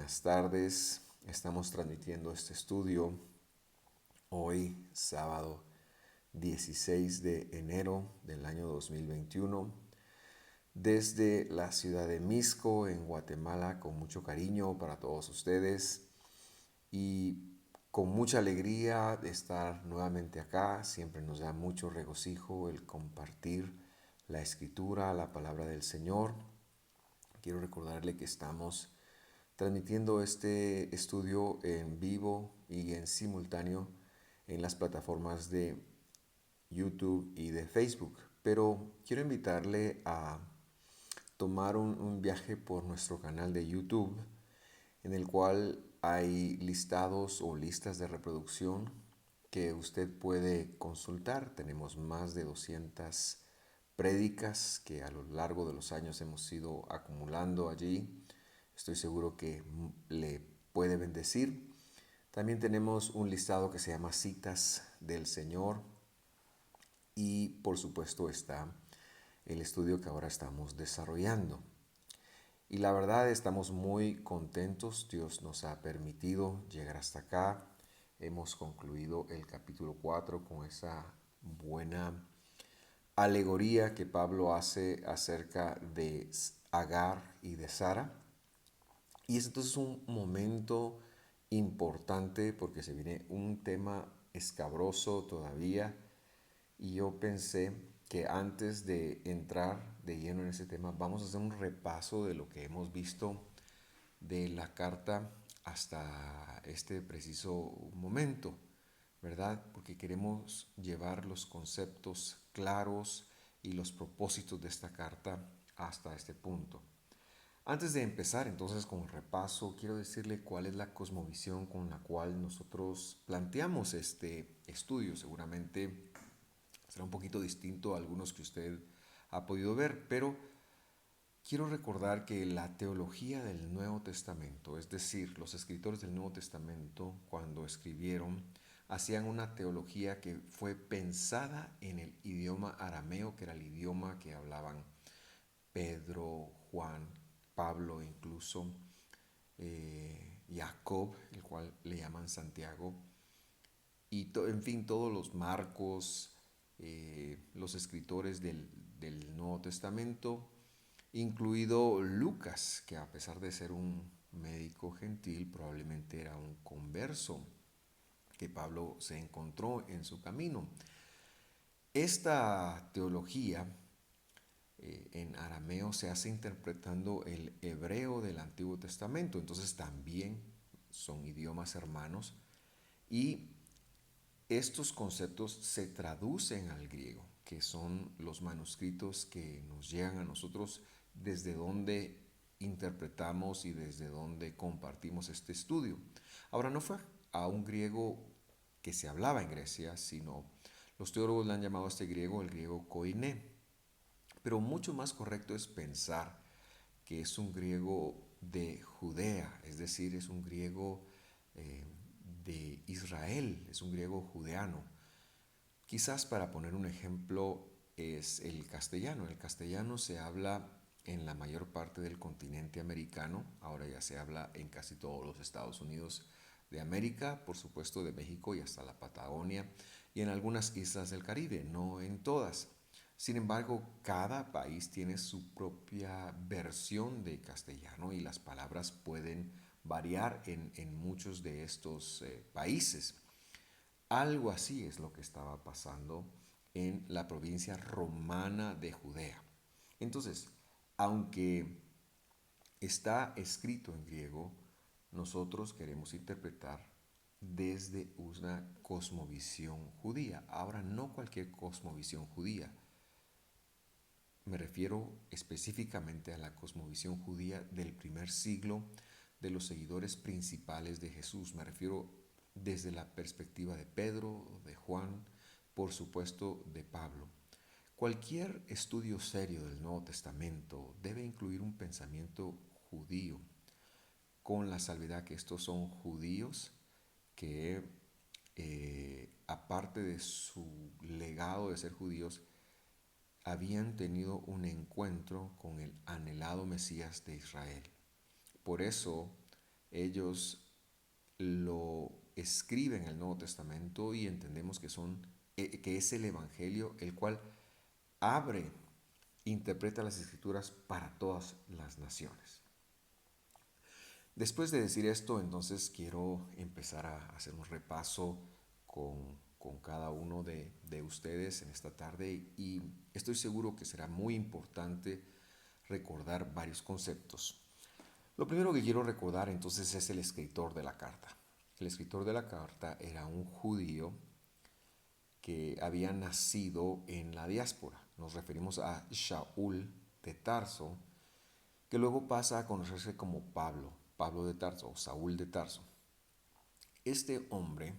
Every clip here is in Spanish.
buenas tardes. Estamos transmitiendo este estudio hoy, sábado 16 de enero del año 2021, desde la ciudad de Misco, en Guatemala, con mucho cariño para todos ustedes y con mucha alegría de estar nuevamente acá. Siempre nos da mucho regocijo el compartir la escritura, la palabra del Señor. Quiero recordarle que estamos transmitiendo este estudio en vivo y en simultáneo en las plataformas de YouTube y de Facebook. Pero quiero invitarle a tomar un viaje por nuestro canal de YouTube, en el cual hay listados o listas de reproducción que usted puede consultar. Tenemos más de 200 prédicas que a lo largo de los años hemos ido acumulando allí. Estoy seguro que le puede bendecir. También tenemos un listado que se llama Citas del Señor y por supuesto está el estudio que ahora estamos desarrollando. Y la verdad estamos muy contentos. Dios nos ha permitido llegar hasta acá. Hemos concluido el capítulo 4 con esa buena alegoría que Pablo hace acerca de Agar y de Sara. Y es entonces un momento importante porque se viene un tema escabroso todavía. Y yo pensé que antes de entrar de lleno en ese tema, vamos a hacer un repaso de lo que hemos visto de la carta hasta este preciso momento, ¿verdad? Porque queremos llevar los conceptos claros y los propósitos de esta carta hasta este punto. Antes de empezar entonces con el repaso, quiero decirle cuál es la cosmovisión con la cual nosotros planteamos este estudio. Seguramente será un poquito distinto a algunos que usted ha podido ver, pero quiero recordar que la teología del Nuevo Testamento, es decir, los escritores del Nuevo Testamento, cuando escribieron, hacían una teología que fue pensada en el idioma arameo, que era el idioma que hablaban Pedro, Juan, Pablo, incluso Jacob, el cual le llaman Santiago, y en fin, todos los Marcos, los escritores del Nuevo Testamento, incluido Lucas, que a pesar de ser un médico gentil, probablemente era un converso que Pablo se encontró en su camino. Esta teología en arameo se hace interpretando el hebreo del Antiguo Testamento, entonces también son idiomas hermanos y estos conceptos se traducen al griego, que son los manuscritos que nos llegan a nosotros desde donde interpretamos y desde donde compartimos este estudio. Ahora, no fue a un griego que se hablaba en Grecia, sino los teólogos le han llamado a este griego el griego koiné. Pero mucho más correcto es pensar que es un griego de Judea, es decir, es un griego eh, de Israel, es un griego judeano. Quizás para poner un ejemplo es el castellano. El castellano se habla en la mayor parte del continente americano, ahora ya se habla en casi todos los Estados Unidos de América, por supuesto de México y hasta la Patagonia, y en algunas islas del Caribe, no en todas. Sin embargo, cada país tiene su propia versión de castellano y las palabras pueden variar en muchos de estos países. Algo así es lo que estaba pasando en la provincia romana de Judea. Entonces, aunque está escrito en griego, nosotros queremos interpretar desde una cosmovisión judía. Ahora, no cualquier cosmovisión judía. Me refiero específicamente a la cosmovisión judía del primer siglo de los seguidores principales de Jesús. Me refiero desde la perspectiva de Pedro, de Juan, por supuesto de Pablo. Cualquier estudio serio del Nuevo Testamento debe incluir un pensamiento judío, con la salvedad que estos son judíos que, aparte de su legado de ser judíos, habían tenido un encuentro con el anhelado Mesías de Israel. Por eso ellos lo escriben en el Nuevo Testamento y entendemos que es el Evangelio el cual abre, interpreta las Escrituras para todas las naciones. Después de decir esto, entonces quiero empezar a hacer un repaso con cada uno de ustedes en esta tarde y estoy seguro que será muy importante recordar varios conceptos. Lo primero que quiero recordar entonces es el escritor de la carta. El escritor de la carta era un judío que había nacido en la diáspora. Nos referimos a Shaul de Tarso, que luego pasa a conocerse como Pablo, Pablo de Tarso o Saúl de Tarso. Este hombre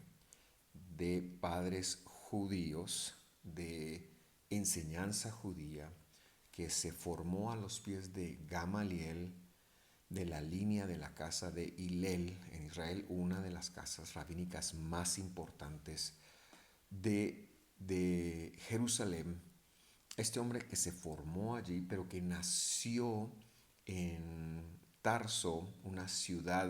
de padres judíos, de enseñanza judía, que se formó a los pies de Gamaliel, de la línea de la casa de Hillel en Israel, una de las casas rabínicas más importantes de Jerusalén. Este hombre que se formó allí, pero que nació en Tarso, una ciudad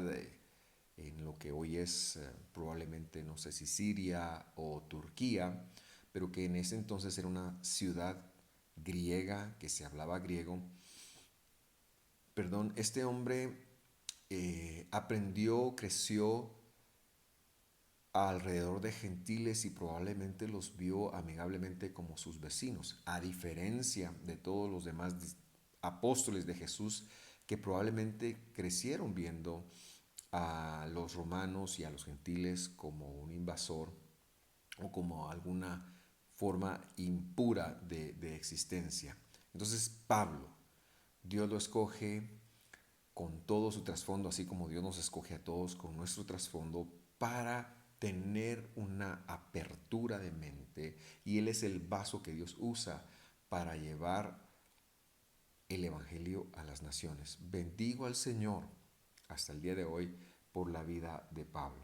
en lo que hoy es probablemente, no sé si Siria o Turquía, pero que en ese entonces era una ciudad griega, que se hablaba griego. Perdón, este hombre aprendió, creció alrededor de gentiles y probablemente los vio amigablemente como sus vecinos, a diferencia de todos los demás apóstoles de Jesús que probablemente crecieron viendo a los romanos y a los gentiles como un invasor o como alguna forma impura de existencia. Entonces Pablo, Dios lo escoge con todo su trasfondo, así como Dios nos escoge a todos con nuestro trasfondo para tener una apertura de mente y Él es el vaso que Dios usa para llevar el Evangelio a las naciones. Bendigo al Señor hasta el día de hoy por la vida de Pablo.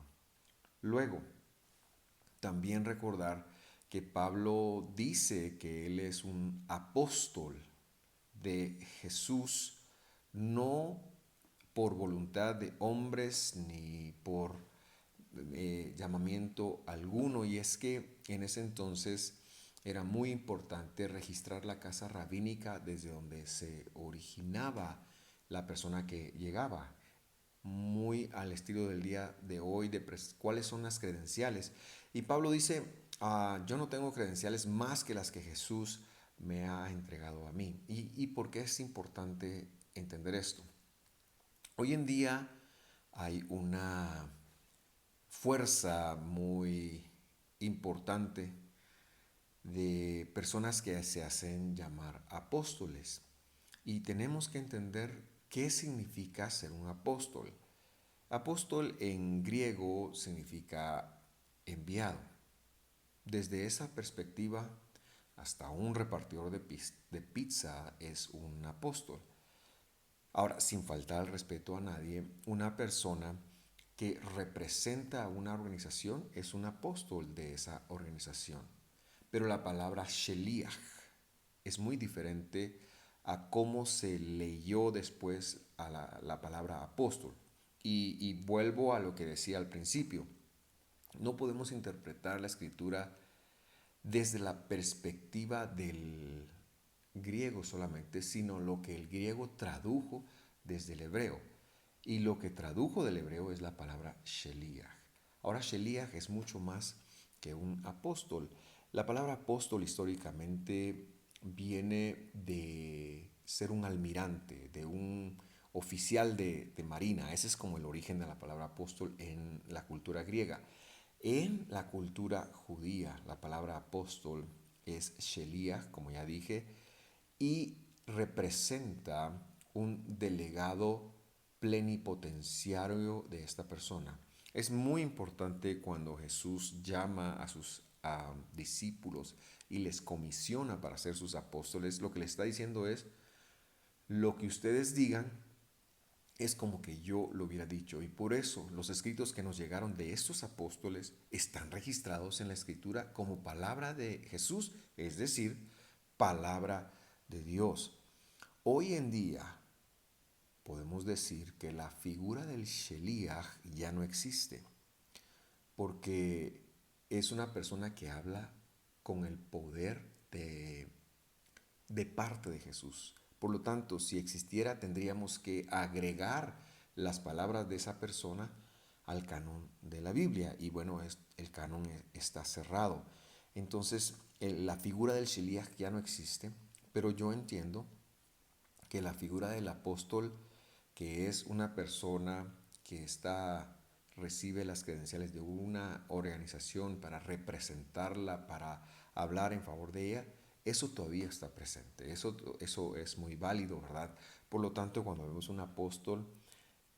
Luego, también recordar que Pablo dice que él es un apóstol de Jesús, no por voluntad de hombres ni por llamamiento alguno, y es que en ese entonces era muy importante registrar la casa rabínica desde donde se originaba la persona que llegaba, muy al estilo del día de hoy, de cuáles son las credenciales. Y Pablo dice, yo no tengo credenciales más que las que Jesús me ha entregado a mí. ¿Y por qué es importante entender esto? Hoy en día hay una fuerza muy importante de personas que se hacen llamar apóstoles. Y tenemos que entender qué significa ser un apóstol. Apóstol en griego significa enviado. Desde esa perspectiva, hasta un repartidor de pizza es un apóstol. Ahora, sin faltar el respeto a nadie, una persona que representa a una organización es un apóstol de esa organización. Pero la palabra sheliach es muy diferente a cómo se leyó después a la palabra apóstol. Y vuelvo a lo que decía al principio. No podemos interpretar la escritura desde la perspectiva del griego solamente, sino lo que el griego tradujo desde el hebreo. Y lo que tradujo del hebreo es la palabra sheliach. Ahora, sheliach es mucho más que un apóstol. La palabra apóstol históricamente viene de ser un almirante, de un oficial de marina. Ese es como el origen de la palabra apóstol en la cultura griega. En la cultura judía, la palabra apóstol es sheliach, como ya dije, y representa un delegado plenipotenciario de esta persona. Es muy importante cuando Jesús llama a sus discípulos y les comisiona para ser sus apóstoles. Lo que les está diciendo es, lo que ustedes digan es como que yo lo hubiera dicho. Y por eso los escritos que nos llegaron de estos apóstoles están registrados en la escritura como palabra de Jesús, es decir, palabra de Dios. Hoy en día, podemos decir que la figura del Sheliach ya no existe, porque es una persona que habla con el poder de parte de Jesús. Por lo tanto, si existiera, tendríamos que agregar las palabras de esa persona al canon de la Biblia. Y bueno, el canon está cerrado. Entonces, la figura del Sheliach ya no existe, pero yo entiendo que la figura del apóstol, que es una persona que recibe las credenciales de una organización para representarla, para hablar en favor de ella, eso todavía está presente. Eso es muy válido, ¿verdad? Por lo tanto, cuando vemos un apóstol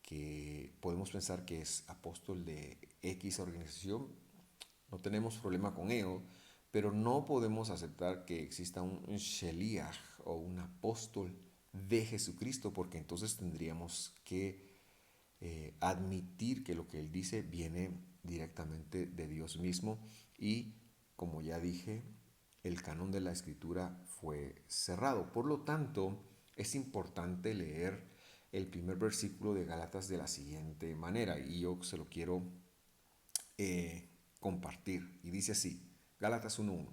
que podemos pensar que es apóstol de X organización, no tenemos problema con ello, pero no podemos aceptar que exista un Sheliach o un apóstol de Jesucristo, porque entonces tendríamos que admitir que lo que él dice viene directamente de Dios mismo y, como ya dije, el canon de la escritura fue cerrado. Por lo tanto, es importante leer el primer versículo de Gálatas de la siguiente manera, y yo se lo quiero compartir. Y dice así, Gálatas 1:1.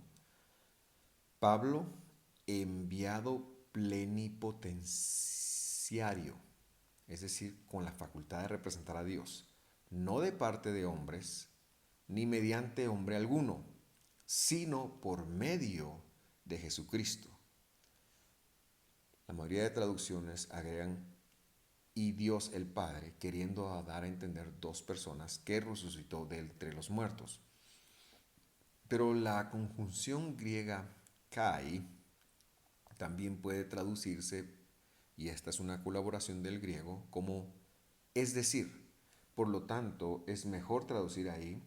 Pablo, enviado plenipotenciario, es decir, con la facultad de representar a Dios, no de parte de hombres, ni mediante hombre alguno, sino por medio de Jesucristo. La mayoría de traducciones agregan y Dios el Padre, queriendo dar a entender dos personas que resucitó de entre los muertos. Pero la conjunción griega kai también puede traducirse, y esta es una colaboración del griego, como es decir. Por lo tanto, es mejor traducir ahí,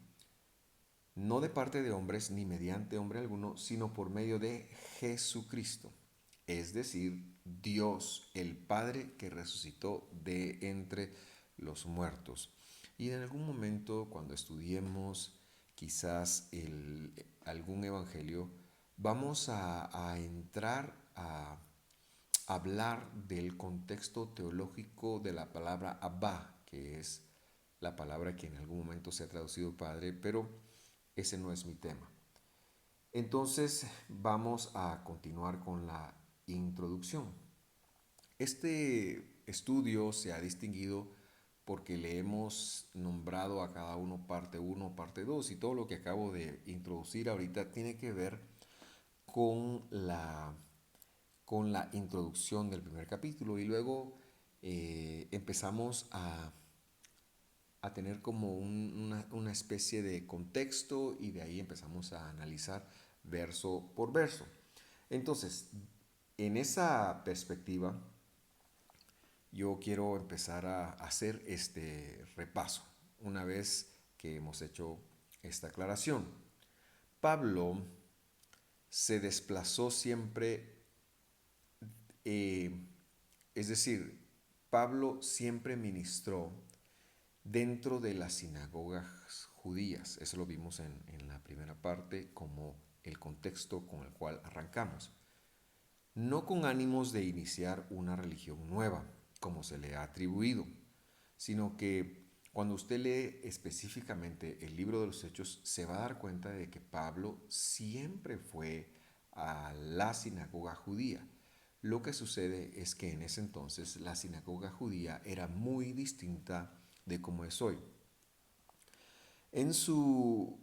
no de parte de hombres ni mediante hombre alguno, sino por medio de Jesucristo. Es decir, Dios, el Padre que resucitó de entre los muertos. Y en algún momento, cuando estudiemos quizás algún evangelio, vamos a entrar a hablar del contexto teológico de la palabra Abba, que es la palabra que en algún momento se ha traducido Padre, pero ese no es mi tema. Entonces vamos a continuar con la introducción. Este estudio se ha distinguido porque le hemos nombrado a cada uno parte 1, parte 2 y todo lo que acabo de introducir ahorita tiene que ver con la introducción del primer capítulo y luego empezamos a tener como una especie de contexto y de ahí empezamos a analizar verso por verso. Entonces, en esa perspectiva, yo quiero empezar a hacer este repaso una vez que hemos hecho esta aclaración. Pablo se desplazó siempre, eh, es decir, Pablo siempre ministró dentro de las sinagogas judías. Eso lo vimos en la primera parte como el contexto con el cual arrancamos. No con ánimos de iniciar una religión nueva, como se le ha atribuido, sino que cuando usted lee específicamente el libro de los Hechos, se va a dar cuenta de que Pablo siempre fue a la sinagoga judía. Lo que sucede es que en ese entonces la sinagoga judía era muy distinta de como es hoy. En su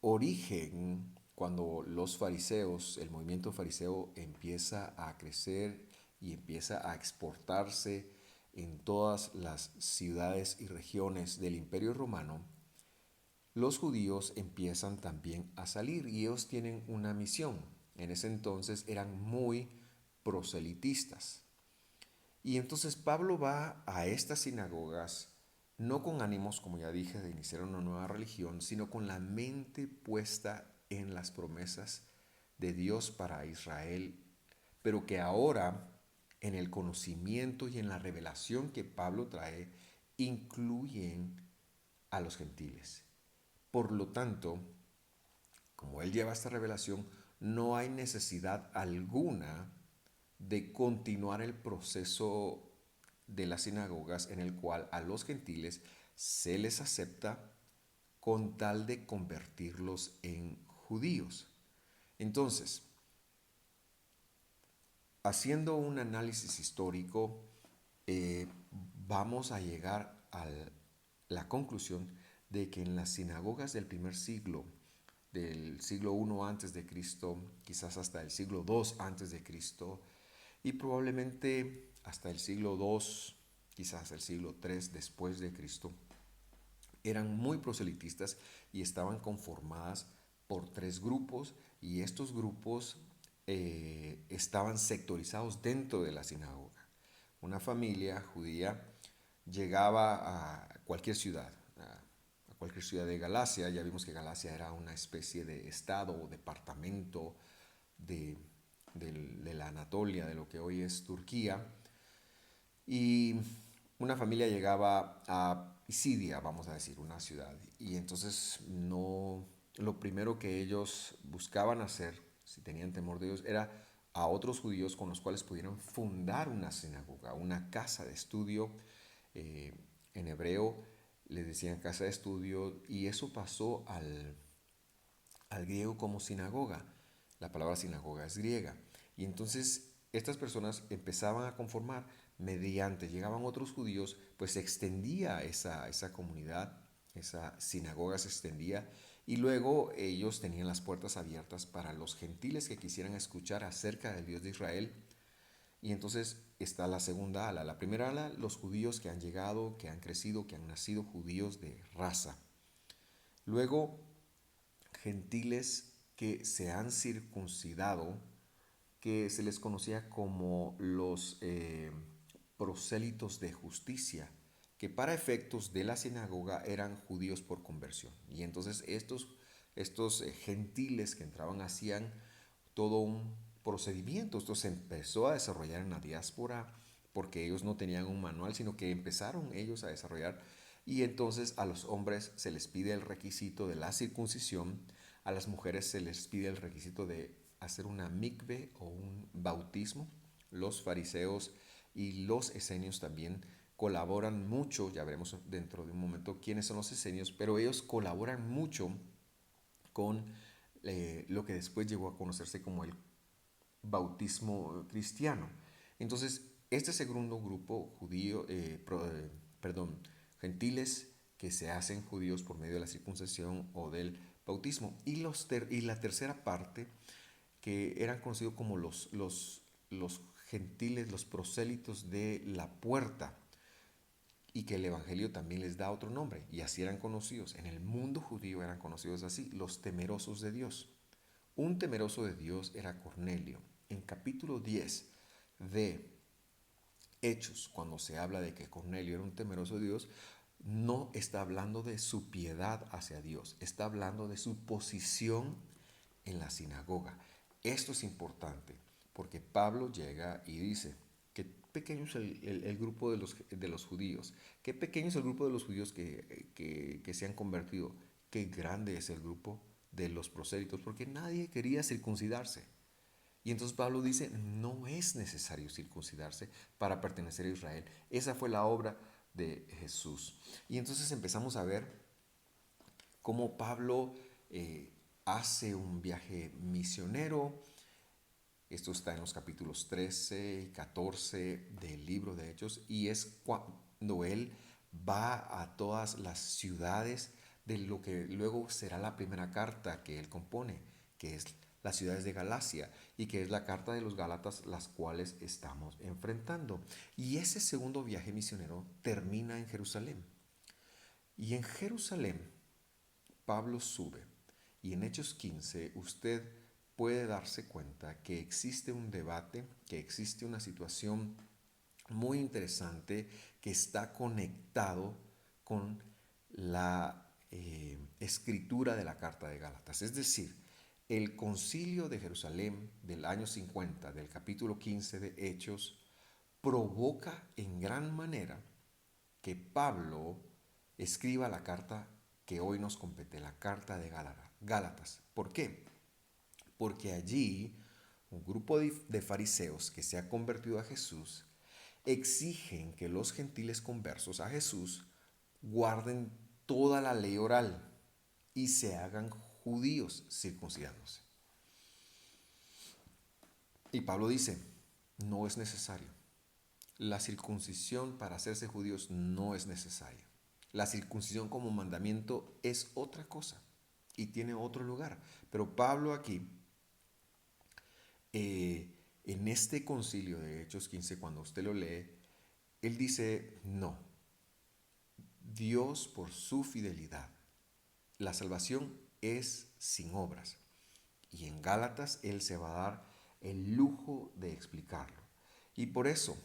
origen, cuando los fariseos, el movimiento fariseo empieza a crecer y empieza a exportarse en todas las ciudades y regiones del Imperio Romano, los judíos empiezan también a salir y ellos tienen una misión. En ese entonces eran muy proselitistas. Y entonces Pablo va a estas sinagogas no con ánimos, como ya dije, de iniciar una nueva religión, sino con la mente puesta en las promesas de Dios para Israel, pero que ahora, en el conocimiento y en la revelación que Pablo trae, incluyen a los gentiles. Por lo tanto, como él lleva esta revelación, no hay necesidad alguna de continuar el proceso de las sinagogas en el cual a los gentiles se les acepta con tal de convertirlos en judíos. Entonces, haciendo un análisis histórico, eh, vamos a llegar a la conclusión de que en las sinagogas del primer siglo, del siglo I antes de Cristo, quizás hasta el siglo II antes de Cristo, y probablemente hasta el siglo II, quizás el siglo III después de Cristo, eran muy proselitistas y estaban conformadas por tres grupos, y estos grupos estaban sectorizados dentro de la sinagoga. Una familia judía llegaba a cualquier ciudad, a cualquier ciudad de Galacia. Ya vimos que Galacia era una especie de estado o departamento de, de la Anatolia, de lo que hoy es Turquía. Y una familia llegaba a Pisidia, vamos a decir, una ciudad. Y entonces no, lo primero que ellos buscaban hacer, si tenían temor de Dios, era a otros judíos con los cuales pudieran fundar una sinagoga, una casa de estudio. eh, en hebreo le decían casa de estudio, y eso pasó al griego como sinagoga. La palabra sinagoga es griega. Y entonces estas personas empezaban a conformar mediante, llegaban otros judíos, pues se extendía esa comunidad, esa sinagoga se extendía, y luego ellos tenían las puertas abiertas para los gentiles que quisieran escuchar acerca del Dios de Israel. Y entonces está la segunda ala. La primera ala, los judíos que han llegado, que han crecido, que han nacido judíos de raza. Luego gentiles que se han circuncidado, que se les conocía como los prosélitos de justicia, que para efectos de la sinagoga eran judíos por conversión. Y entonces estos gentiles que entraban hacían todo un procedimiento. Esto se empezó a desarrollar en la diáspora porque ellos no tenían un manual, sino que empezaron ellos a desarrollar. Y entonces a los hombres se les pide el requisito de la circuncisión, a las mujeres se les pide el requisito de hacer una mikve o un bautismo. Los fariseos y los esenios también colaboran mucho, ya veremos dentro de un momento quiénes son los esenios, pero ellos colaboran mucho con lo que después llegó a conocerse como el bautismo cristiano. Entonces, este segundo grupo judío, perdón, gentiles que se hacen judíos por medio de la circuncisión o del bautismo. Y la tercera parte, que eran conocidos como los gentiles, los prosélitos de la puerta, y que el Evangelio también les da otro nombre, y así eran conocidos. En el mundo judío eran conocidos así, los temerosos de Dios. Un temeroso de Dios era Cornelio. En capítulo 10 de Hechos, cuando se habla de que Cornelio era un temeroso de Dios, no está hablando de su piedad hacia Dios, está hablando de su posición en la sinagoga. Esto es importante porque Pablo llega y dice, qué pequeño es el grupo de los judíos, qué pequeño es el grupo de los judíos que se han convertido, qué grande es el grupo de los prosélitos, porque nadie quería circuncidarse. Y entonces Pablo dice, no es necesario circuncidarse para pertenecer a Israel. Esa fue la obra de Jesús. Y entonces empezamos a ver cómo Pablo hace un viaje misionero. Esto está en los capítulos 13 y 14 del libro de Hechos, y es cuando él va a todas las ciudades de lo que luego será la primera carta que él compone, que es las ciudades de Galacia, y que es la carta de los Gálatas, las cuales estamos enfrentando. Y ese segundo viaje misionero termina en Jerusalén. Y en Jerusalén Pablo sube, y en Hechos 15 usted puede darse cuenta que existe un debate, que existe una situación muy interesante que está conectado con la escritura de la Carta de Gálatas. Es decir, el concilio de Jerusalén del año 50, del capítulo 15 de Hechos, provoca en gran manera que Pablo escriba la carta que hoy nos compete, la carta de Gálatas. ¿Por qué? Porque allí un grupo de fariseos que se ha convertido a Jesús exigen que los gentiles conversos a Jesús guarden toda la ley oral y se hagan judíos circuncidándose. Y Pablo dice, no es necesario. La circuncisión para hacerse judíos no es necesaria. La circuncisión como mandamiento es otra cosa y tiene otro lugar. Pero Pablo aquí, en este concilio de Hechos 15, cuando usted lo lee, él dice, no, Dios por su fidelidad. La salvación es sin obras. Y en Gálatas él se va a dar el lujo de explicarlo. Y por eso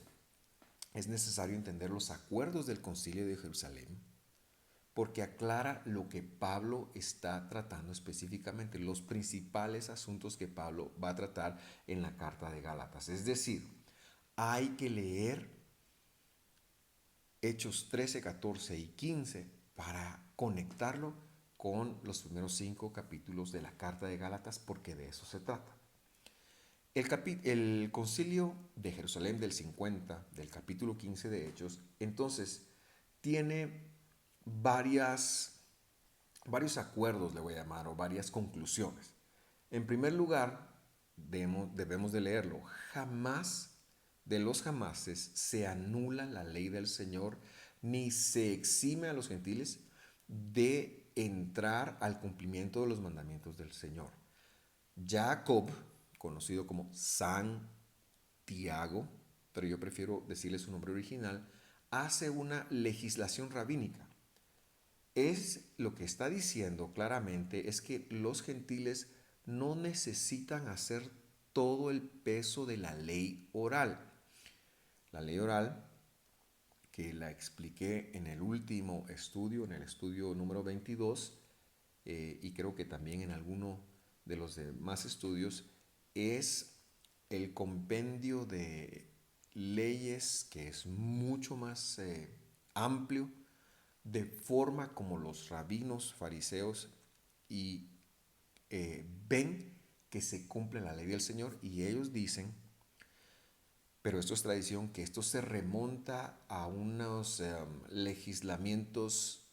es necesario entender los acuerdos del Concilio de Jerusalén, porque aclara lo que Pablo está tratando específicamente, los principales asuntos que Pablo va a tratar en la carta de Gálatas. Es decir, hay que leer Hechos 13, 14 y 15 para conectarlo con los primeros 5 capítulos de la carta de Gálatas, porque de eso se trata. El concilio de Jerusalén del 50, del capítulo 15 de Hechos, entonces tiene varios acuerdos, le voy a llamar, o varias conclusiones. En primer lugar, debemos de leerlo. Jamás de los jamases se anula la ley del Señor, ni se exime a los gentiles de entrar al cumplimiento de los mandamientos del Señor. Jacob, conocido como Santiago, pero yo prefiero decirle su nombre original, hace una legislación rabínica. Es lo que está diciendo claramente es que los gentiles no necesitan hacer todo el peso de la ley oral. La ley oral, que la expliqué en el último estudio, en el estudio número 22, y creo que también en alguno de los demás estudios, es el compendio de leyes que es mucho más amplio, de forma como los rabinos fariseos y ven que se cumple la ley del Señor, y ellos dicen, pero esto es tradición, que esto se remonta a unos legislamientos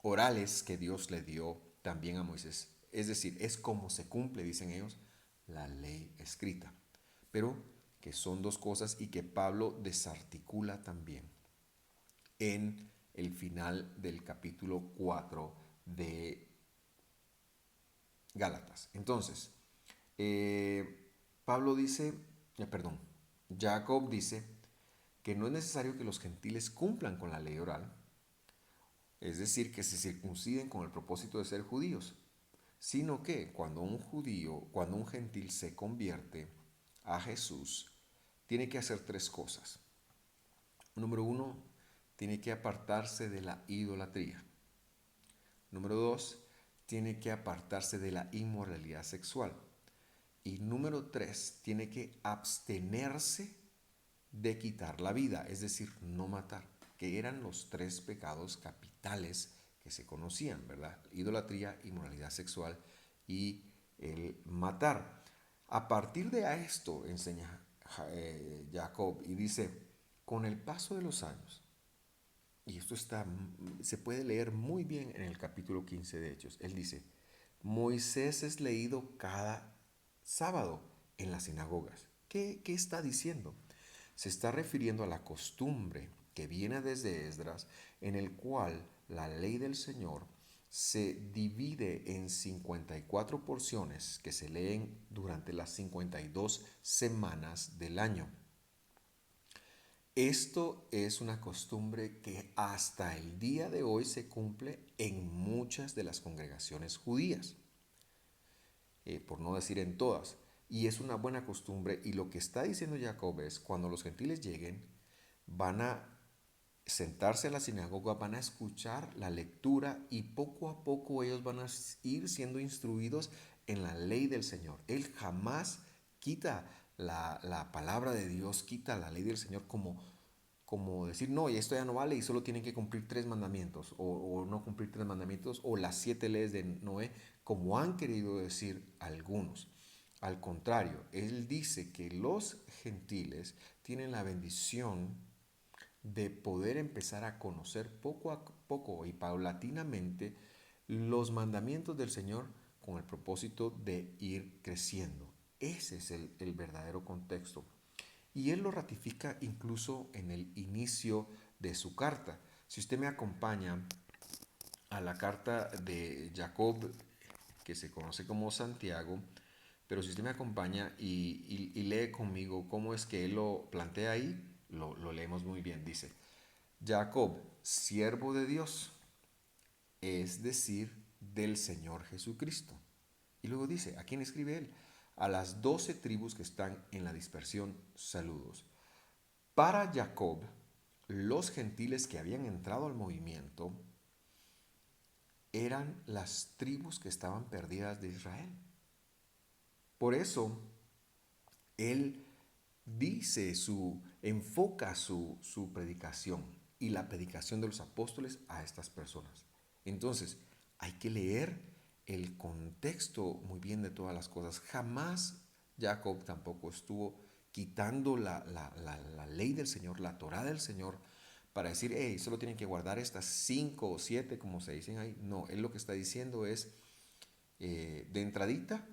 orales que Dios le dio también a Moisés. Es decir, es como se cumple, dicen ellos, la ley escrita. Pero que son dos cosas y que Pablo desarticula también en el final del capítulo 4 de Gálatas. Entonces, Pablo dice, perdón, Jacob dice que no es necesario que los gentiles cumplan con la ley oral, es decir, que se circunciden con el propósito de ser judíos, sino que cuando un gentil se convierte a Jesús, tiene que hacer tres cosas. Número uno, tiene que apartarse de la idolatría. Número dos, tiene que apartarse de la inmoralidad sexual. Y número tres, tiene que abstenerse de quitar la vida, es decir, no matar, que eran los tres pecados capitales que se conocían, ¿verdad? Idolatría, inmoralidad sexual y el matar. A partir de esto enseña Jacob y dice, con el paso de los años, y esto se puede leer muy bien en el capítulo 15 de Hechos, él dice, Moisés es leído cada sábado en las sinagogas. ¿Qué está diciendo? Se está refiriendo a la costumbre que viene desde Esdras, en el cual la ley del Señor se divide en 54 porciones que se leen durante las 52 semanas del año. Esto es una costumbre que hasta el día de hoy se cumple en muchas de las congregaciones judías, por no decir en todas. Y es una buena costumbre, y lo que está diciendo Jacob es, cuando los gentiles lleguen, van a sentarse en la sinagoga, van a escuchar la lectura y poco a poco ellos van a ir siendo instruidos en la ley del Señor. Él jamás quita la palabra de Dios, quita la ley del Señor como decir, no, y esto ya no vale y solo tienen que cumplir 3 mandamientos, o no cumplir 3 mandamientos, o las 7 leyes de Noé, como han querido decir algunos. Al contrario, él dice que los gentiles tienen la bendición de poder empezar a conocer poco a poco y paulatinamente los mandamientos del Señor con el propósito de ir creciendo. Ese es el verdadero contexto. Y él lo ratifica incluso en el inicio de su carta. Si usted me acompaña a la carta de Jacob, que se conoce como Santiago, pero si usted me acompaña y lee conmigo cómo es que él lo plantea ahí, lo leemos muy bien. Dice, Jacob, siervo de Dios, es decir, del Señor Jesucristo. Y luego dice, ¿a quién escribe él? A las 12 tribus que están en la dispersión, saludos. Para Jacob, los gentiles que habían entrado al movimiento eran las tribus que estaban perdidas de Israel. Por eso, él enfoca su predicación y la predicación de los apóstoles a estas personas. Entonces, hay que leer el contexto muy bien de todas las cosas. Jamás Jacob tampoco estuvo quitando la ley del Señor, la Torá del Señor, para decir, hey, solo tienen que guardar estas 5 o 7, como se dicen ahí. No, él lo que está diciendo es, de entradita,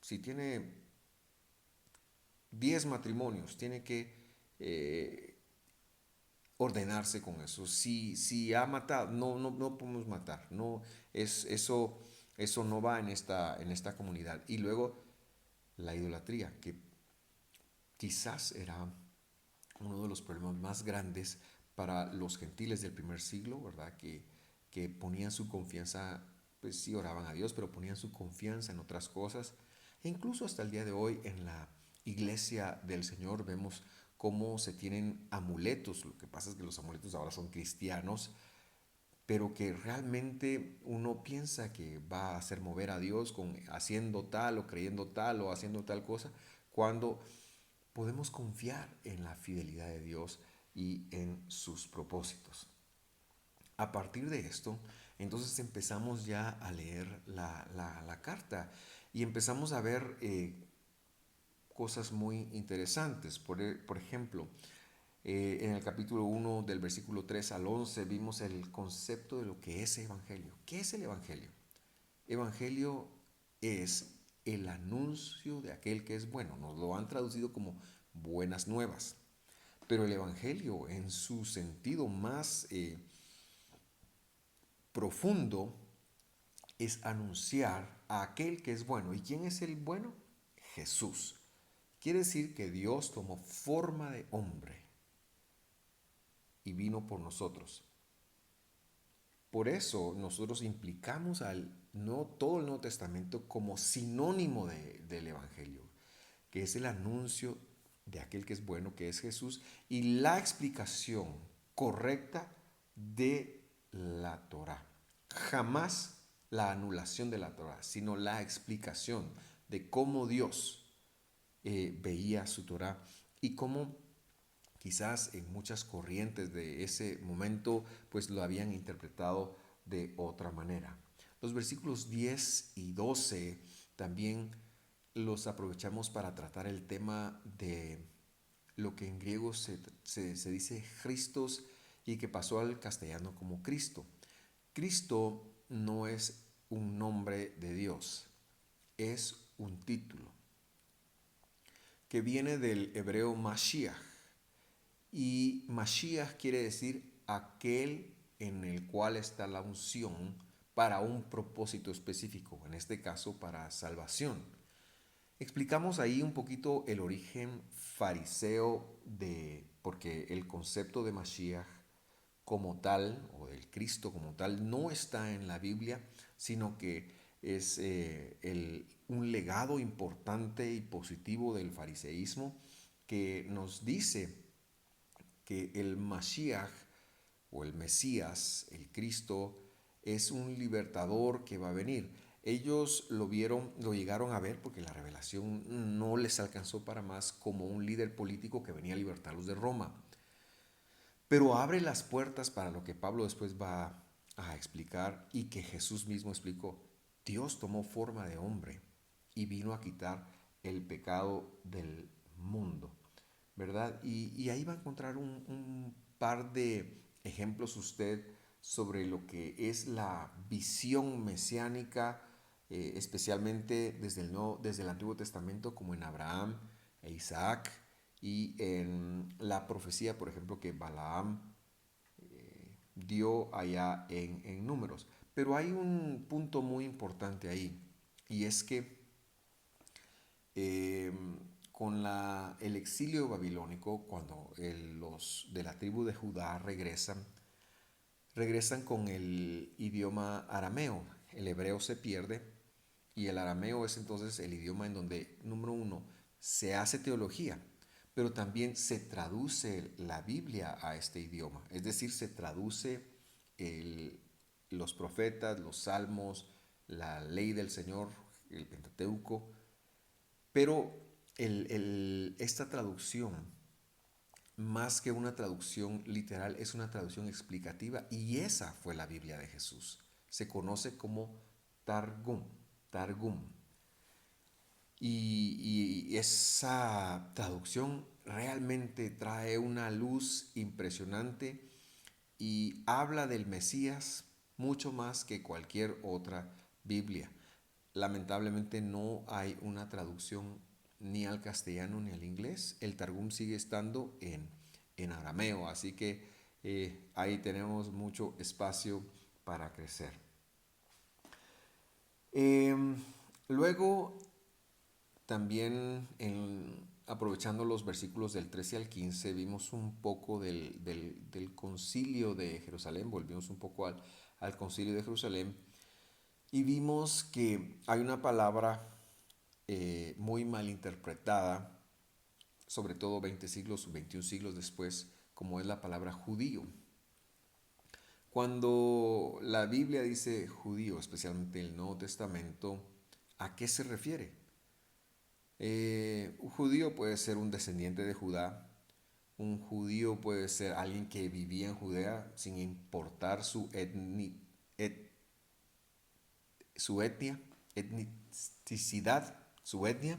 si tiene 10 matrimonios, tiene que eh, ordenarse con eso. Si ha matado, no podemos matar. No, eso no va en esta comunidad. Y luego la idolatría, que quizás era uno de los problemas más grandes para los gentiles del primer siglo, ¿verdad? Que ponían su confianza, pues sí oraban a Dios, pero ponían su confianza en otras cosas. E incluso hasta el día de hoy en la iglesia del Señor vemos cómo se tienen amuletos. Lo que pasa es que los amuletos ahora son cristianos, pero que realmente uno piensa que va a hacer mover a Dios con haciendo tal o creyendo tal o haciendo tal cosa, cuando podemos confiar en la fidelidad de Dios y en sus propósitos. A partir de esto, entonces empezamos ya a leer la carta y empezamos a ver cosas muy interesantes. Por ejemplo, en el capítulo 1 del versículo 3 al 11 vimos el concepto de lo que es evangelio. ¿Qué es el evangelio? Evangelio es el anuncio de aquel que es bueno. Nos lo han traducido como buenas nuevas. Pero el evangelio en su sentido más profundo es anunciar a aquel que es bueno. ¿Y quién es el bueno? Jesús. Quiere decir que Dios tomó forma de hombre y vino por nosotros. Por eso nosotros implicamos todo el Nuevo Testamento como sinónimo del Evangelio, que es el anuncio de aquel que es bueno, que es Jesús, y la explicación correcta de la Torá. Jamás la anulación de la Torá, sino la explicación de cómo Dios veía su Torá y cómo quizás en muchas corrientes de ese momento pues lo habían interpretado de otra manera. Los versículos 10 y 12 también los aprovechamos para tratar el tema de lo que en griego se dice Christos y que pasó al castellano como Cristo. Cristo no es un nombre de Dios, es un título que viene del hebreo Mashiach. Y Mashiach quiere decir aquel en el cual está la unción para un propósito específico, en este caso para salvación. Explicamos ahí un poquito el origen fariseo porque el concepto de Mashiach como tal, o del Cristo como tal, no está en la Biblia, sino que es un legado importante y positivo del fariseísmo que nos dice que el Mashiach o el Mesías, el Cristo, es un libertador que va a venir. Ellos lo vieron, lo llegaron a ver porque la revelación no les alcanzó para más como un líder político que venía a libertarlos de Roma. Pero abre las puertas para lo que Pablo después va a explicar y que Jesús mismo explicó. Dios tomó forma de hombre y vino a quitar el pecado del mundo, ¿verdad? Y ahí va a encontrar un par de ejemplos usted sobre lo que es la visión mesiánica, especialmente desde el Antiguo Testamento, como en Abraham e Isaac, y en la profecía, por ejemplo, que Balaam dio allá en Números. Pero hay un punto muy importante ahí, y es que eh, con el exilio babilónico, cuando los de la tribu de Judá regresan con el idioma arameo. El hebreo se pierde y el arameo es entonces el idioma en donde, número uno, se hace teología, pero también se traduce la Biblia a este idioma. Es decir, se traduce el- los profetas, los salmos, la ley del Señor, el Pentateuco, pero esta traducción, más que una traducción literal, es una traducción explicativa y esa fue la Biblia de Jesús. Se conoce como Targum, Targum. Y esa traducción realmente trae una luz impresionante y habla del Mesías mucho más que cualquier otra Biblia. Lamentablemente no hay una traducción ni al castellano ni al inglés. El Targum sigue estando en arameo, así que ahí tenemos mucho espacio para crecer. Em, Luego, también aprovechando los versículos del 13 al 15, vimos un poco del concilio de Jerusalén, volvimos un poco al concilio de Jerusalén y vimos que hay una palabra muy mal interpretada, sobre todo 20 siglos, 21 siglos después, como es la palabra judío. Cuando la Biblia dice judío, especialmente el Nuevo Testamento, ¿a qué se refiere? Un judío puede ser un descendiente de Judá, un judío puede ser alguien que vivía en Judea sin importar et- su etnia, etnicidad, su etnia.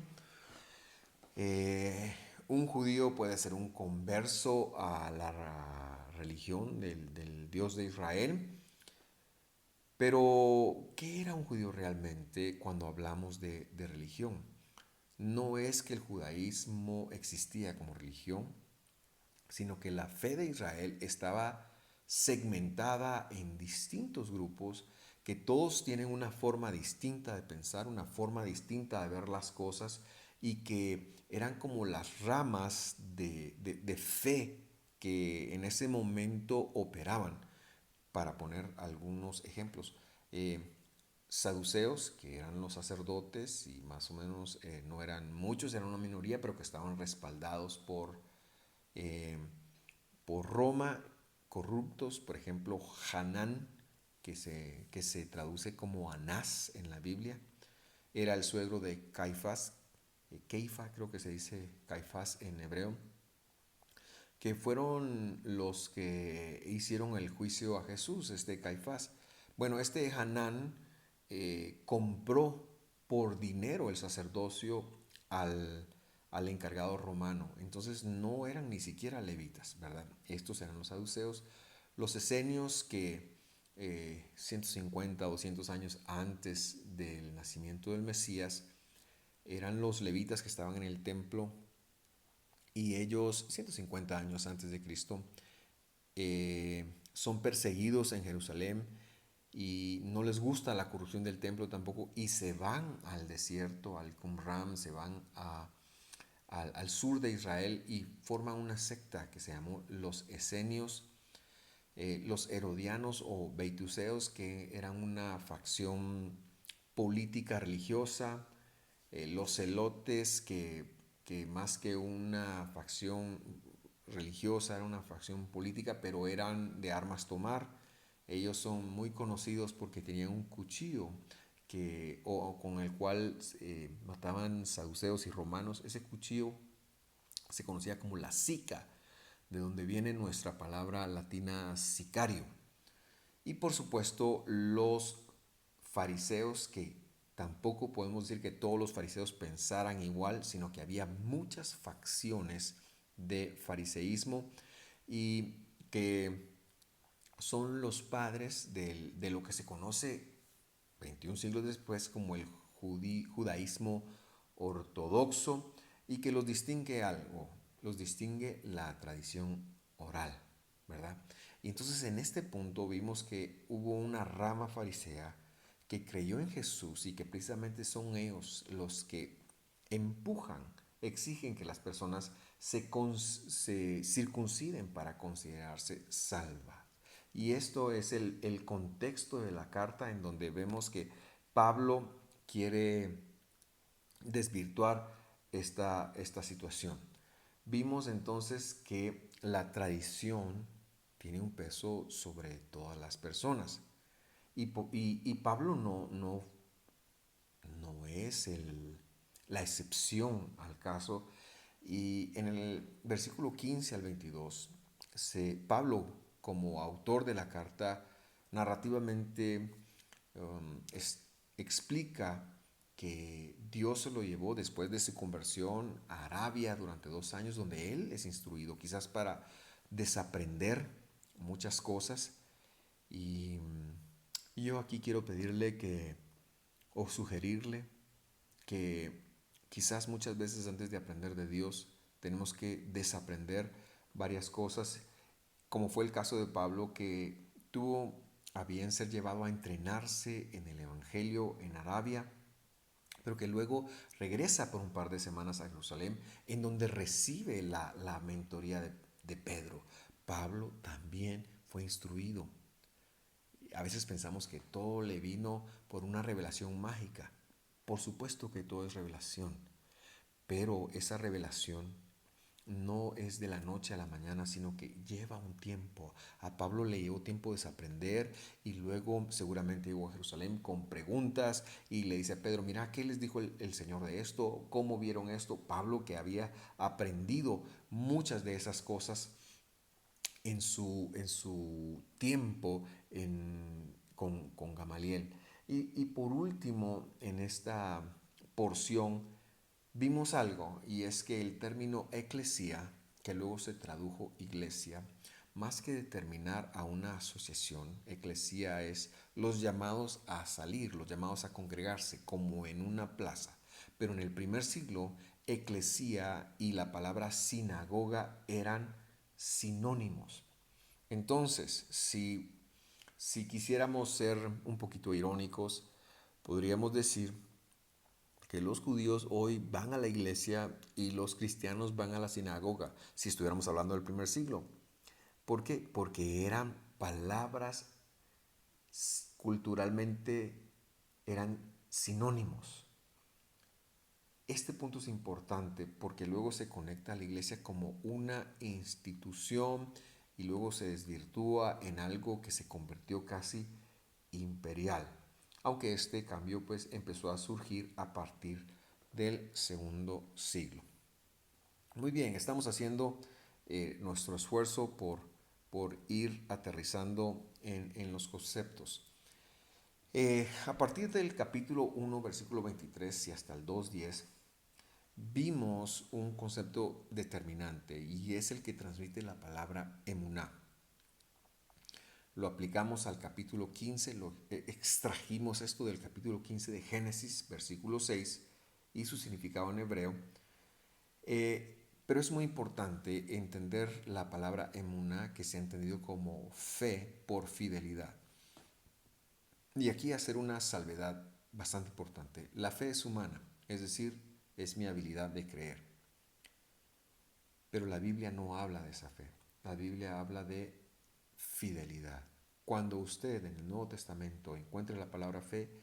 Eh, un judío puede ser un converso a la religión del Dios de Israel. Pero, ¿qué era un judío realmente cuando hablamos de religión? No es que el judaísmo existía como religión, sino que la fe de Israel estaba segmentada en distintos grupos que todos tienen una forma distinta de pensar, una forma distinta de ver las cosas y que eran como las ramas de fe que en ese momento operaban. Para poner algunos ejemplos, saduceos, que eran los sacerdotes y más o menos no eran muchos, eran una minoría, pero que estaban respaldados eh, por Roma, corruptos, por ejemplo, Hanán, que se traduce como Anás en la Biblia, era el suegro de Caifás, Keifa creo que se dice Caifás en hebreo, que fueron los que hicieron el juicio a Jesús, este Caifás. Bueno, este Hanán compró por dinero el sacerdocio al, al encargado romano. Entonces no eran ni siquiera levitas, ¿verdad? Estos eran los saduceos. Los esenios que 150 o 200 años antes del nacimiento del Mesías eran los levitas que estaban en el templo y ellos 150 años antes de Cristo son perseguidos en Jerusalén y no les gusta la corrupción del templo tampoco y se van al desierto, al Qumran, se van al sur de Israel y forman una secta que se llamó los esenios, los herodianos o beituseos, que eran una facción política religiosa, los celotes que más que una facción religiosa era una facción política, pero eran de armas tomar. Ellos son muy conocidos porque tenían un cuchillo o con el cual mataban saduceos y romanos. Ese cuchillo se conocía como la sica, de donde viene nuestra palabra latina sicario. Y por supuesto los fariseos que Tampoco podemos decir que todos los fariseos pensaran igual, sino que había muchas facciones de fariseísmo y que son los padres de lo que se conoce 21 siglos después como el judaísmo ortodoxo, y que los distingue algo, los distingue la tradición oral, ¿verdad? Y entonces en este punto vimos que hubo una rama farisea que creyó en Jesús y que precisamente son ellos los que empujan, exigen que las personas se circunciden para considerarse salvas. Y esto es el contexto de la carta, en donde vemos que Pablo quiere desvirtuar esta situación. Vimos entonces que la tradición tiene un peso sobre todas las personas. Y Pablo no es la excepción al caso. Y en el versículo 15 al 22, Pablo, como autor de la carta, narrativamente explica que Dios se lo llevó después de su conversión a Arabia durante 2 años, donde él es instruido, quizás para desaprender muchas cosas. Y yo aquí quiero pedirle o sugerirle que quizás muchas veces antes de aprender de Dios tenemos que desaprender varias cosas, como fue el caso de Pablo, que tuvo a bien ser llevado a entrenarse en el Evangelio en Arabia, pero que luego regresa por un par de semanas a Jerusalén, en donde recibe la mentoría de Pedro. Pablo también fue instruido. A veces pensamos que todo le vino por una revelación mágica. Por supuesto que todo es revelación, pero esa revelación no es de la noche a la mañana, sino que lleva un tiempo. A Pablo le llevó tiempo desaprender, y luego seguramente llegó a Jerusalén con preguntas y le dice a Pedro: mira, ¿qué les dijo el Señor de esto? ¿Cómo vieron esto? Pablo, que había aprendido muchas de esas cosas en su tiempo con Gamaliel. Y por último, en esta porción vimos algo, y es que el término eclesía, que luego se tradujo iglesia, más que determinar a una asociación, eclesía es los llamados a salir, los llamados a congregarse, como en una plaza. Pero en el primer siglo, eclesía y la palabra sinagoga eran sinónimos. Entonces, si quisiéramos ser un poquito irónicos, podríamos decir que los judíos hoy van a la iglesia y los cristianos van a la sinagoga, si estuviéramos hablando del primer siglo. ¿Por qué? Porque eran palabras culturalmente, eran sinónimos. Este punto es importante porque luego se conecta a la iglesia como una institución, y luego se desvirtúa en algo que se convirtió casi imperial. Aunque este cambio pues empezó a surgir a partir del segundo siglo. Muy bien, estamos haciendo nuestro esfuerzo por ir aterrizando en los conceptos. A partir del capítulo 1, versículo 23 y hasta el 2:10, vimos un concepto determinante, y es el que transmite la palabra emuná. Lo aplicamos al capítulo 15, extrajimos esto del capítulo 15 de Génesis, versículo 6, y su significado en hebreo. Pero es muy importante entender la palabra emuná, que se ha entendido como fe por fidelidad. Y aquí hacer una salvedad bastante importante. La fe es humana, es decir, es mi habilidad de creer. Pero la Biblia no habla de esa fe. La Biblia habla de fidelidad. Cuando usted en el Nuevo Testamento encuentre la palabra fe,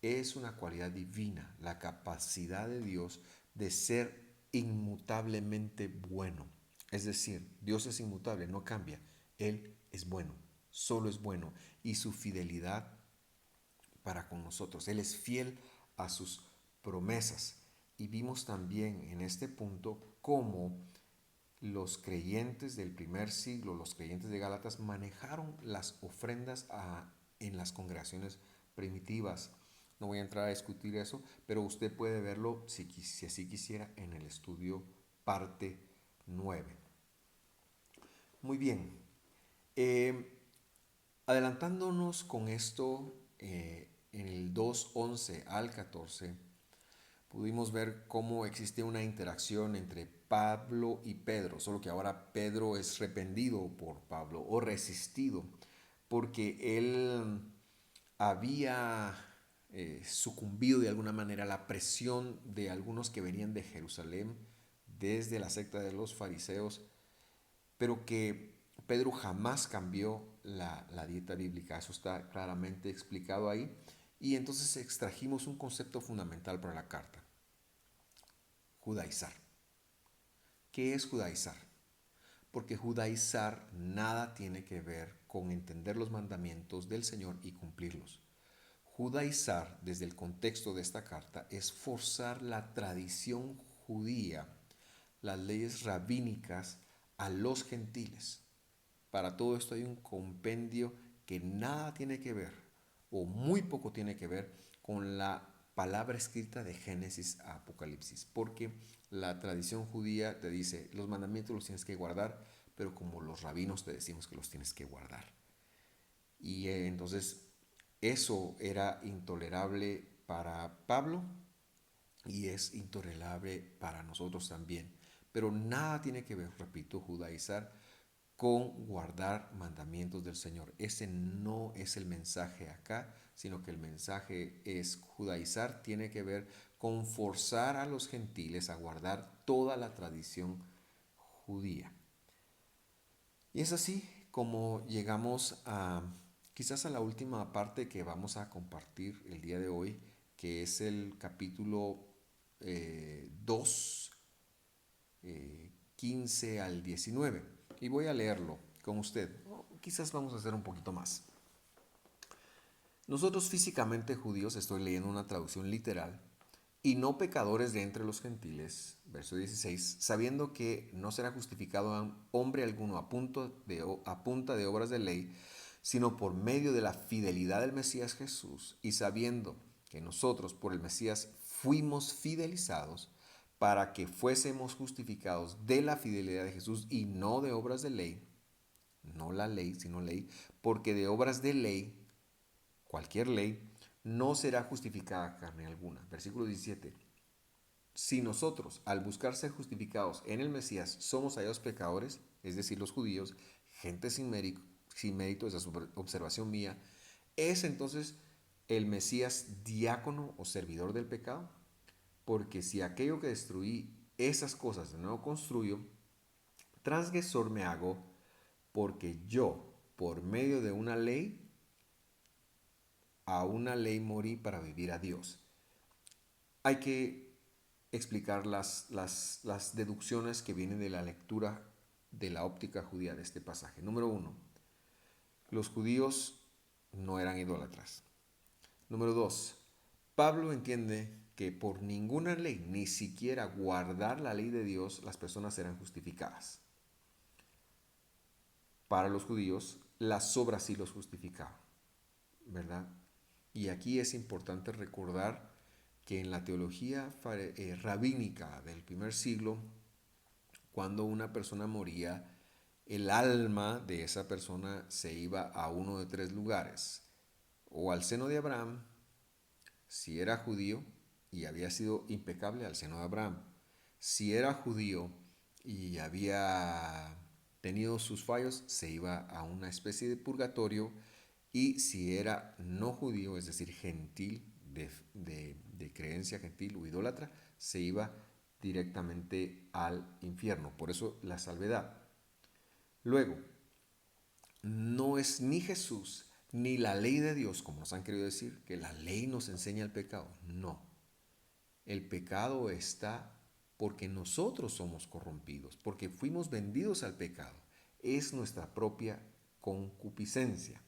es una cualidad divina, la capacidad de Dios de ser inmutablemente bueno. Es decir, Dios es inmutable, no cambia. Él es bueno, solo es bueno, y su fidelidad para con nosotros. Él es fiel a sus promesas. Y vimos también en este punto cómo los creyentes del primer siglo, los creyentes de Gálatas, manejaron las ofrendas en las congregaciones primitivas, No voy a entrar a discutir eso, pero usted puede verlo si así quisiera en el estudio parte 9. Muy bien. Eh, Adelantándonos con esto, en el 2:11 al 14, pudimos ver cómo existe una interacción entre Pablo y Pedro, solo que ahora Pedro es reprendido por Pablo o resistido, porque él había sucumbido de alguna manera a la presión de algunos que venían de Jerusalén desde la secta de los fariseos, pero que Pedro jamás cambió la dieta bíblica. Eso está claramente explicado ahí. Y entonces extrajimos un concepto fundamental para la carta: judaizar. ¿Qué es judaizar? Porque judaizar nada tiene que ver con entender los mandamientos del Señor y cumplirlos. Judaizar, desde el contexto de esta carta, es forzar la tradición judía, las leyes rabínicas, a los gentiles. Para todo esto hay un compendio que nada tiene que ver, o muy poco tiene que ver, con la palabra escrita de Génesis a Apocalipsis, porque la tradición judía te dice, los mandamientos los tienes que guardar, pero como los rabinos te decimos que los tienes que guardar. Y entonces eso era intolerable para Pablo y es intolerable para nosotros también. Pero nada tiene que ver, repito, judaizar con guardar mandamientos del Señor. Ese no es el mensaje acá, sino que el mensaje es judaizar, tiene que ver con forzar a los gentiles a guardar toda la tradición judía. Y es así como llegamos a quizás a la última parte que vamos a compartir el día de hoy, que es el capítulo 2, 15 al 19. Y voy a leerlo con usted. O quizás vamos a hacer un poquito más. Nosotros físicamente judíos, estoy leyendo una traducción literal, y no pecadores de entre los gentiles, verso 16, sabiendo que no será justificado hombre alguno a punta de obras de ley, sino por medio de la fidelidad del Mesías Jesús, y sabiendo que nosotros por el Mesías fuimos fidelizados para que fuésemos justificados de la fidelidad de Jesús y no de obras de ley, no la ley, sino ley, porque de obras de ley, cualquier ley, no será justificada carne alguna. Versículo 17. Si nosotros, al buscar ser justificados en el Mesías, somos hallados pecadores, es decir, los judíos, gente sin mérito, esa es observación mía, ¿es entonces el Mesías diácono o servidor del pecado? Porque si aquello que destruí, esas cosas de nuevo construyo, transgresor me hago, porque yo, por medio de una ley, a una ley morí para vivir a Dios. Hay que explicar las deducciones que vienen de la lectura de la óptica judía de este pasaje. Número uno, los judíos no eran idólatras. Número dos, Pablo entiende que por ninguna ley, ni siquiera guardar la ley de Dios, las personas serán justificadas. Para los judíos, las obras sí los justificaban, ¿verdad? Y aquí es importante recordar que en la teología rabínica del primer siglo, cuando una persona moría, el alma de esa persona se iba a uno de tres lugares: o al seno de Abraham, si era judío y había sido impecable, al seno de Abraham; si era judío y había tenido sus fallos, se iba a una especie de purgatorio; y si era no judío, es decir, gentil, de creencia gentil o idólatra, se iba directamente al infierno. Por eso la salvedad. Luego, no es ni Jesús ni la ley de Dios, como nos han querido decir, que la ley nos enseña el pecado. No. El pecado está porque nosotros somos corrompidos, porque fuimos vendidos al pecado. Es nuestra propia concupiscencia.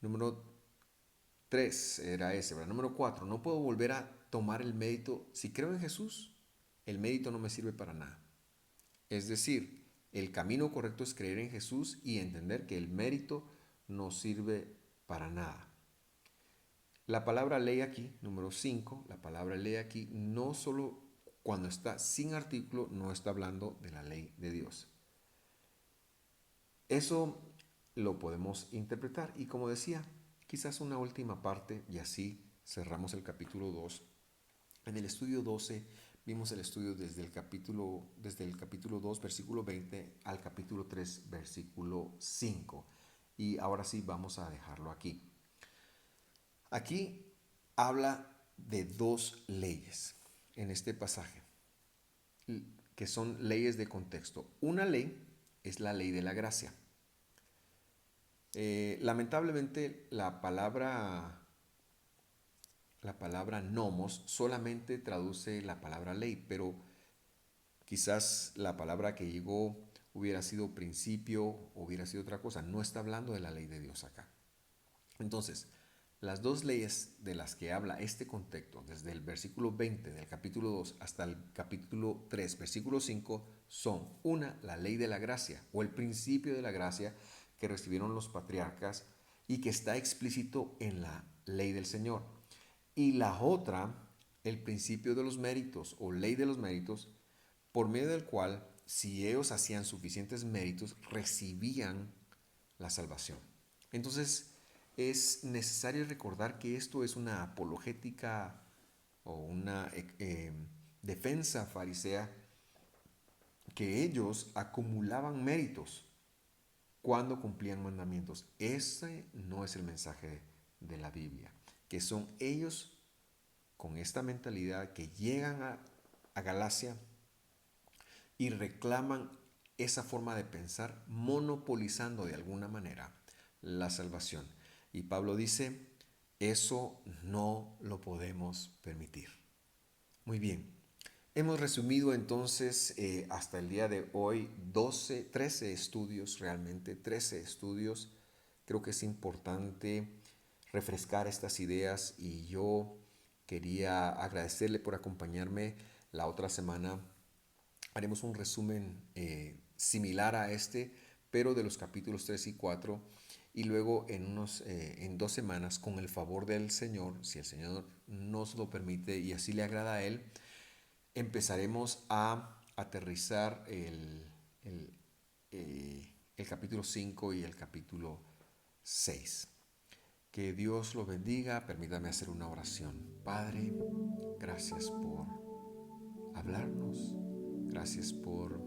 Número 3 era ese, ¿verdad? Número 4, no puedo volver a tomar el mérito. Si creo en Jesús, el mérito no me sirve para nada. Es decir, el camino correcto es creer en Jesús y entender que el mérito no sirve para nada. La palabra ley aquí, número 5, la palabra ley aquí no solo cuando está sin artículo, no está hablando de la ley de Dios. Eso lo podemos interpretar y como decía, quizás una última parte y así cerramos el capítulo 2. En el estudio 12 vimos el estudio desde el capítulo 2, versículo 20 al capítulo 3, versículo 5. Y ahora sí vamos a dejarlo aquí. Aquí habla de dos leyes en este pasaje, que son leyes de contexto. Una ley es la ley de la gracia. Lamentablemente la palabra nomos solamente traduce la palabra ley, pero quizás la palabra que llegó hubiera sido principio, hubiera sido otra cosa. No está hablando de la ley de Dios acá. Entonces, las dos leyes de las que habla este contexto, desde el versículo 20 del capítulo 2 hasta el capítulo 3, versículo 5, son una, la ley de la gracia o el principio de la gracia que recibieron los patriarcas y que está explícito en la ley del Señor. Y la otra, el principio de los méritos o ley de los méritos, por medio del cual, si ellos hacían suficientes méritos, recibían la salvación. Entonces, es necesario recordar que esto es una apologética o una defensa farisea, que ellos acumulaban méritos cuando cumplían mandamientos. Ese no es el mensaje de la Biblia, que son ellos con esta mentalidad que llegan a Galacia y reclaman esa forma de pensar, monopolizando de alguna manera la salvación. Y Pablo dice, eso no lo podemos permitir. Muy bien, hemos resumido entonces hasta el día de hoy 13 estudios, realmente 13 estudios. Creo que es importante refrescar estas ideas y yo quería agradecerle por acompañarme. La otra semana haremos un resumen similar a este, pero de los capítulos 3 y 4. Y luego en 2 semanas, con el favor del Señor, si el Señor nos lo permite y así le agrada a Él, empezaremos a aterrizar el capítulo 5 y el capítulo 6. Que Dios lo bendiga. Permítame hacer una oración. Padre, gracias por hablarnos. Gracias por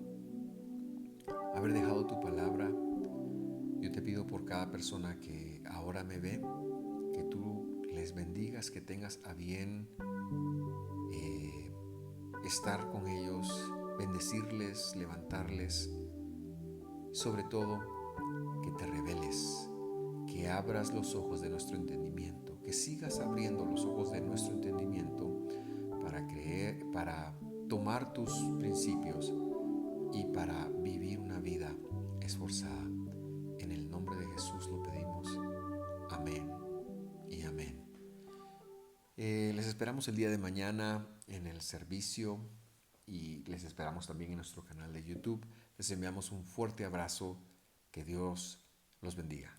haber dejado tu palabra. Yo te pido por cada persona que ahora me ve, que tú les bendigas, que tengas a bien eh, estar con ellos, bendecirles, levantarles, sobre todo que te reveles, que abras los ojos de nuestro entendimiento, que sigas abriendo los ojos de nuestro entendimiento para creer, para tomar tus principios y para vivir una vida esforzada. En el nombre de Jesús lo pedimos. Amén y amén. Les esperamos el día de mañana en el servicio y les esperamos también en nuestro canal de YouTube. Les enviamos un fuerte abrazo. Que Dios los bendiga.